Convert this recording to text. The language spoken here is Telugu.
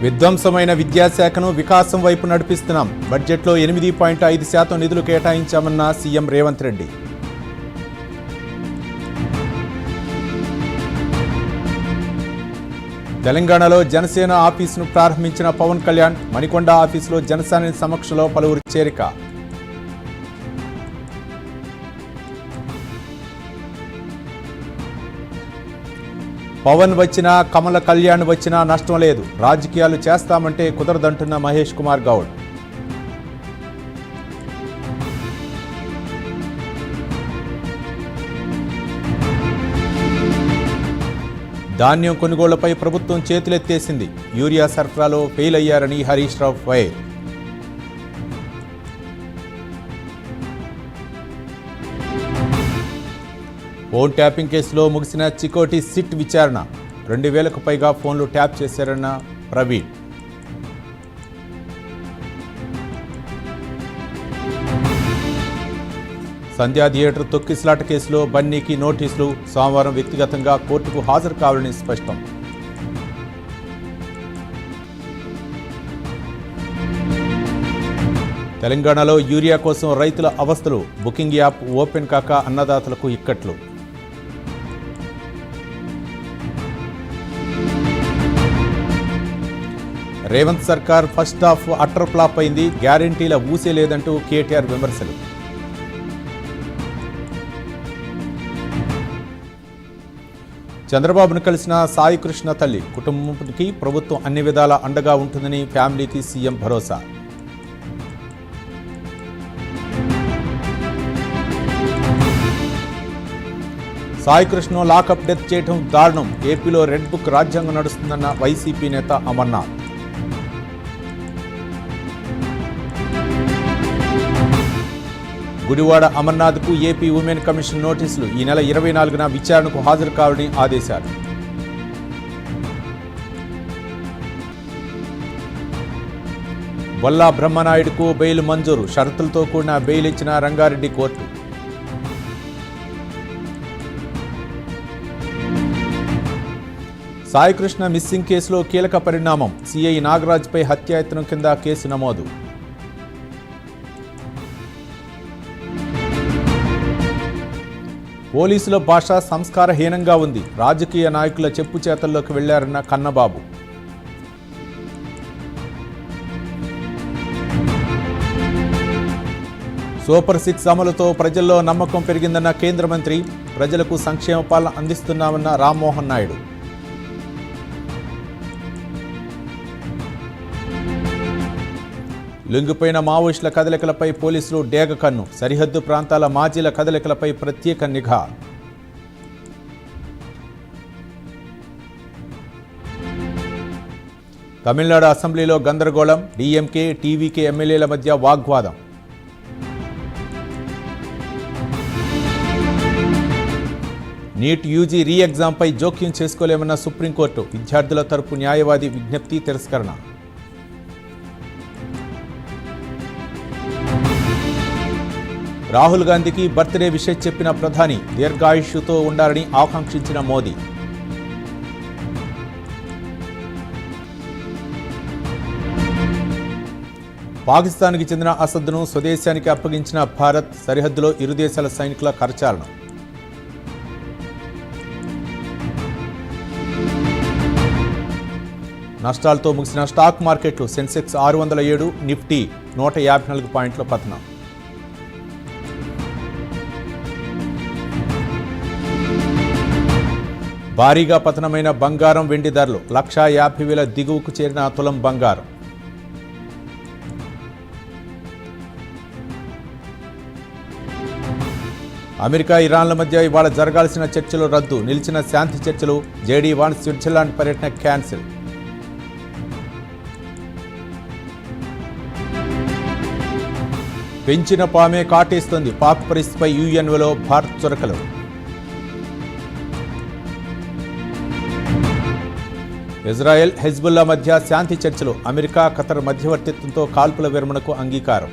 విధ్వంసమైన విద్యాశాఖను వికాసం వైపు నడిపిస్తున్నాం. బడ్జెట్లో 8.5% నిధులు కేటాయించామన్న సీఎం రేవంత్ రెడ్డి. తెలంగాణలో జనసేన ఆఫీసును ప్రారంభించిన పవన్ కళ్యాణ్ మణికొండ ఆఫీసులో జనసేన సమక్షంలో పలువురు చేరిక. పవన్ వచ్చినా కమల కళ్యాణ్ వచ్చినా నష్టం లేదు, రాజకీయాలు చేస్తామంటే కుదరదంటున్న మహేష్ కుమార్ గౌడ్. ధాన్యం కొనుగోళ్లపై ప్రభుత్వం చేతులెత్తేసింది, యూరియా సరఫరాలో ఫెయిల్ అయ్యారని Harish Rao fire. Phone tapping కేసులో ముగిసిన చికోటి సిట్ విచారణ, 2000కు పైగా ఫోన్లు ట్యాప్ చేశారన్న ప్రవీణ్. సంధ్యా థియేటర్ తొక్కిసలాట కేసులో బన్నీకి నోటీసులు, సోమవారం వ్యక్తిగతంగా కోర్టుకు హాజరు కావాలని స్పష్టం. తెలంగాణలో యూరియా కోసం రైతుల అవస్థలు, బుకింగ్ యాప్ ఓపెన్ కాక అన్నదాతలకు ఇక్కట్లు. రేవంత్ సర్కార్ ఫస్ట్ హాఫ్ అట్టర్ ఫ్లాప్ అయింది, గ్యారంటీల ఊసే లేదంటూ కేటీఆర్ విమర్శలు. చంద్రబాబును కలిసిన సాయి కృష్ణ తల్లి, కుటుంబానికి ప్రభుత్వం అన్ని విధాలా అండగా ఉంటుందని ఫ్యామిలీకి సీఎం భరోసా. సాయి కృష్ణ లాకప్ డెత్ చేయడం దారుణం, ఏపీలో రెడ్ బుక్ రాజ్యాంగం నడుస్తుందన్న వైసీపీ నేత అమర్నాథ్. గుడివాడ అమర్నాథ్కు ఏపీ ఉమెన్ కమిషన్ నోటీసులు, ఈ నెల 24న విచారణకు హాజరు కావాలని ఆదేశాలు. బొల్లా బ్రహ్మనాయుడుకు బెయిల్ మంజూరు, షరతులతో కూడిన బెయిల్ ఇచ్చిన రంగారెడ్డి కోర్టు. సాయికృష్ణ మిస్సింగ్ కేసులో కీలక పరిణామం, సిఐ నాగరాజ్పై హత్యాయత్నం కింద కేసు నమోదు. పోలీసుల భాష సంస్కారహీనంగా ఉంది, రాజకీయ నాయకుల చెప్పు చేతల్లోకి వెళ్లారన్న కన్నబాబు. సూపర్ 6 అమలుతో ప్రజల్లో నమ్మకం పెరిగిందన్న కేంద్ర మంత్రి, ప్రజలకు సంక్షేమ పాలన అందిస్తున్నామన్న రామ్మోహన్ నాయుడు. లొంగిపోయిన మావోయిస్టుల కదలికలపై పోలీసులు డేగ కన్ను, సరిహద్దు ప్రాంతాల మాజీల కదలికలపై ప్రత్యేక నిఘా. తమిళనాడు అసెంబ్లీలో గందరగోళం, డీఎంకే టీవీకే ఎమ్మెల్యేల మధ్య వాగ్వాదం. నీట్ యూజీ రీ ఎగ్జామ్పై జోక్యం చేసుకోలేమన్న సుప్రీంకోర్టు, విద్యార్థుల తరపు న్యాయవాది విజ్ఞప్తి తిరస్కరణ. రాహుల్ గాంధీకి బర్త్డే విషయం చెప్పిన ప్రధాని, దీర్ఘాయుష్యుతో ఉండాలని ఆకాంక్షించిన మోదీ. పాకిస్తాన్కి చెందిన అసద్ను స్వదేశానికి అప్పగించిన భారత్, సరిహద్దులో ఇరు దేశాల సైనికుల కరచాలనం. నష్టాలతో ముగిసిన స్టాక్ మార్కెట్లు, సెన్సెక్స్ 607, నిఫ్టీ 154 పాయింట్ల పతనం. భారీగా పతనమైన బంగారం, వెండి ధరలు, 1,50,000 దిగువకు చేరిన తులం బంగారం. అమెరికా ఇరాన్ల మధ్య ఇవాళ జరగాల్సిన చర్చలు రద్దు, నిలిచిన శాంతి చర్చలు, జేడీ వాన్స్ స్విట్జర్లాండ్ పర్యటన క్యాన్సిల్. పెంచిన పామే కాటేస్తుంది, పాక్ పరిస్థితిపై యుఎన్ఓలో భారత్ చొరకలు. ఇజ్రాయెల్ హెజ్బుల్లా మధ్య శాంతి చర్చలు, అమెరికా ఖతర్ మధ్యవర్తిత్వంతో కాల్పుల విరమణకు అంగీకారం.